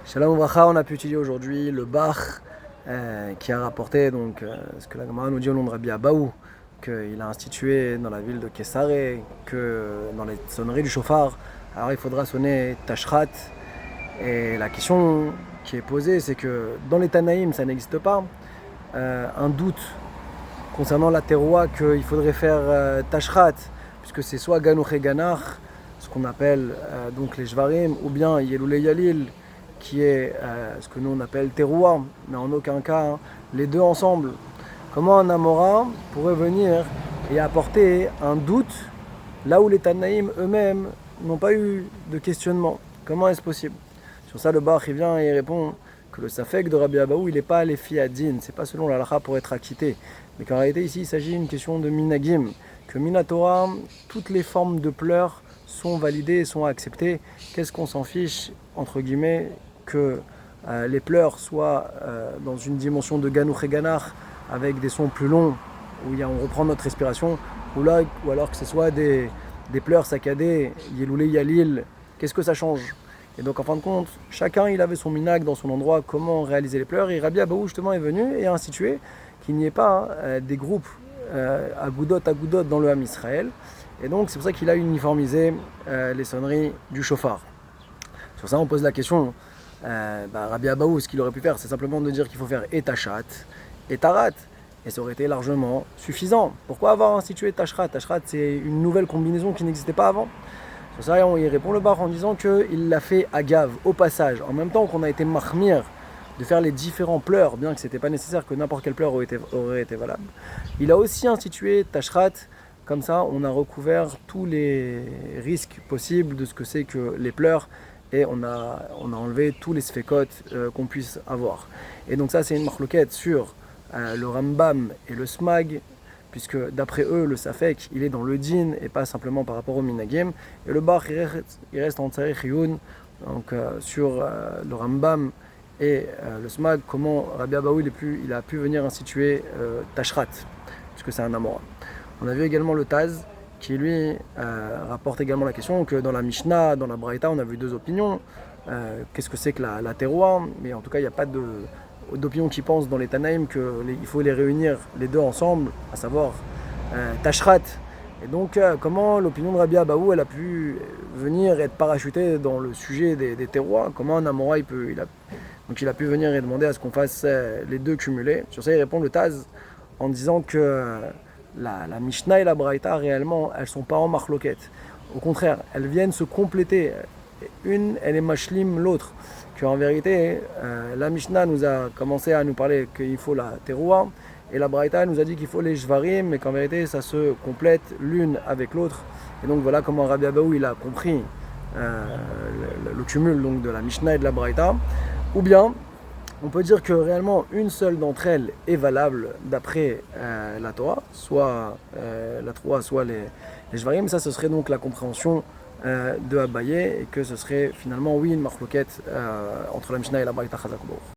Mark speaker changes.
Speaker 1: Shalom Vracha, on a pu étudier aujourd'hui le Bach qui a rapporté ce que la Gemara nous dit au nom de Rabbi Abaou, qu'il a institué dans la ville de Kessaré, que dans les sonneries du chauffard, alors il faudra sonner Tashrat. Et la question qui est posée, c'est que dans les Tanaïm, ça n'existe pas. Un doute concernant la terroir qu'il faudrait faire Tashrat, puisque c'est soit Ganouche Ganach, ce qu'on appelle donc les Shvarim, ou bien Yeloulé Yalil, qui est ce que nous on appelle Teroua, mais en aucun cas les deux ensemble. Comment un Amora pourrait venir et apporter un doute là où les Tanaïm eux-mêmes n'ont pas eu de questionnement? Comment est-ce possible? Sur ça, le Bach il vient et il répond que le Safek de Rabbi Abaou, il n'est pas les fiadin, c'est pas selon l'halakha pour être acquitté, mais qu'en réalité ici il s'agit d'une question de minagim, que minatora, toutes les formes de pleurs sont validées et sont acceptées. Qu'est-ce qu'on s'en fiche, entre guillemets, que les pleurs soient dans une dimension de ganouch et ganach avec des sons plus longs où on reprend notre respiration, ou alors que ce soit des pleurs saccadés, yeloulé yalil, qu'est-ce que ça change? Et donc en fin de compte, chacun il avait son minag dans son endroit, comment réaliser les pleurs, et Rabbi Abaou justement est venu et a institué qu'il n'y ait pas des groupes à goudot dans le Ham Israël, et donc c'est pour ça qu'il a uniformisé les sonneries du chauffard. Sur ça on pose la question, Rabbi Abaou, ce qu'il aurait pu faire, c'est simplement de dire qu'il faut faire et Tachat et Tarat, et ça aurait été largement suffisant. Pourquoi avoir institué Tashrat? Tashrat, c'est une nouvelle combinaison qui n'existait pas avant. Sur ça, il répond le Bach en disant qu'il l'a fait à Gav, au passage, en même temps qu'on a été mahmir de faire les différents pleurs, bien que ce n'était pas nécessaire que n'importe quel pleur aurait été valable. Il a aussi institué Tashrat, comme ça on a recouvert tous les risques possibles de ce que c'est que les pleurs, et on a enlevé tous les sfekot qu'on puisse avoir. Et donc ça c'est une marloquette sur le Rambam et le Smag, puisque d'après eux le Safek il est dans le din et pas simplement par rapport au minagim, et le Bach il reste en Tzarech Iyun, donc sur le Rambam et le Smag, comment Rabbi Abaou il a pu venir instituer Tashrat, puisque c'est un Amora. On a vu également le Taz qui lui rapporte également la question que dans la Mishnah, dans la Braïta, on a vu deux opinions. Qu'est-ce que c'est que la terroir? Mais en tout cas, il n'y a pas d'opinion qui pense dans les Tanaïm qu'il faut les réunir les deux ensemble, à savoir Tashrat. Et donc, comment l'opinion de Rabbi Abaou elle a pu venir être parachutée dans le sujet des terroirs? Comment un Amora il a pu venir et demander à ce qu'on fasse les deux cumulés? Sur ça, il répond le Taz en disant que la Mishnah et la Braïta, réellement, elles ne sont pas en marloquette. Au contraire, elles viennent se compléter. Une, elle est mashlim l'autre. Qu'en vérité, la Mishnah nous a commencé à nous parler qu'il faut la teroua, et la Braïta nous a dit qu'il faut les shvarim, mais qu'en vérité, ça se complète l'une avec l'autre. Et donc voilà comment Rabbi Abaou il a compris le cumul donc, de la Mishnah et de la Braïta. Ou bien, on peut dire que réellement une seule d'entre elles est valable d'après la Torah, soit la Torah, soit les Shvarim. Ça, ce serait donc la compréhension de Abaye, et que ce serait finalement, oui, une marloquette entre la Mishnah et la Braïta Chazak U'Baruch.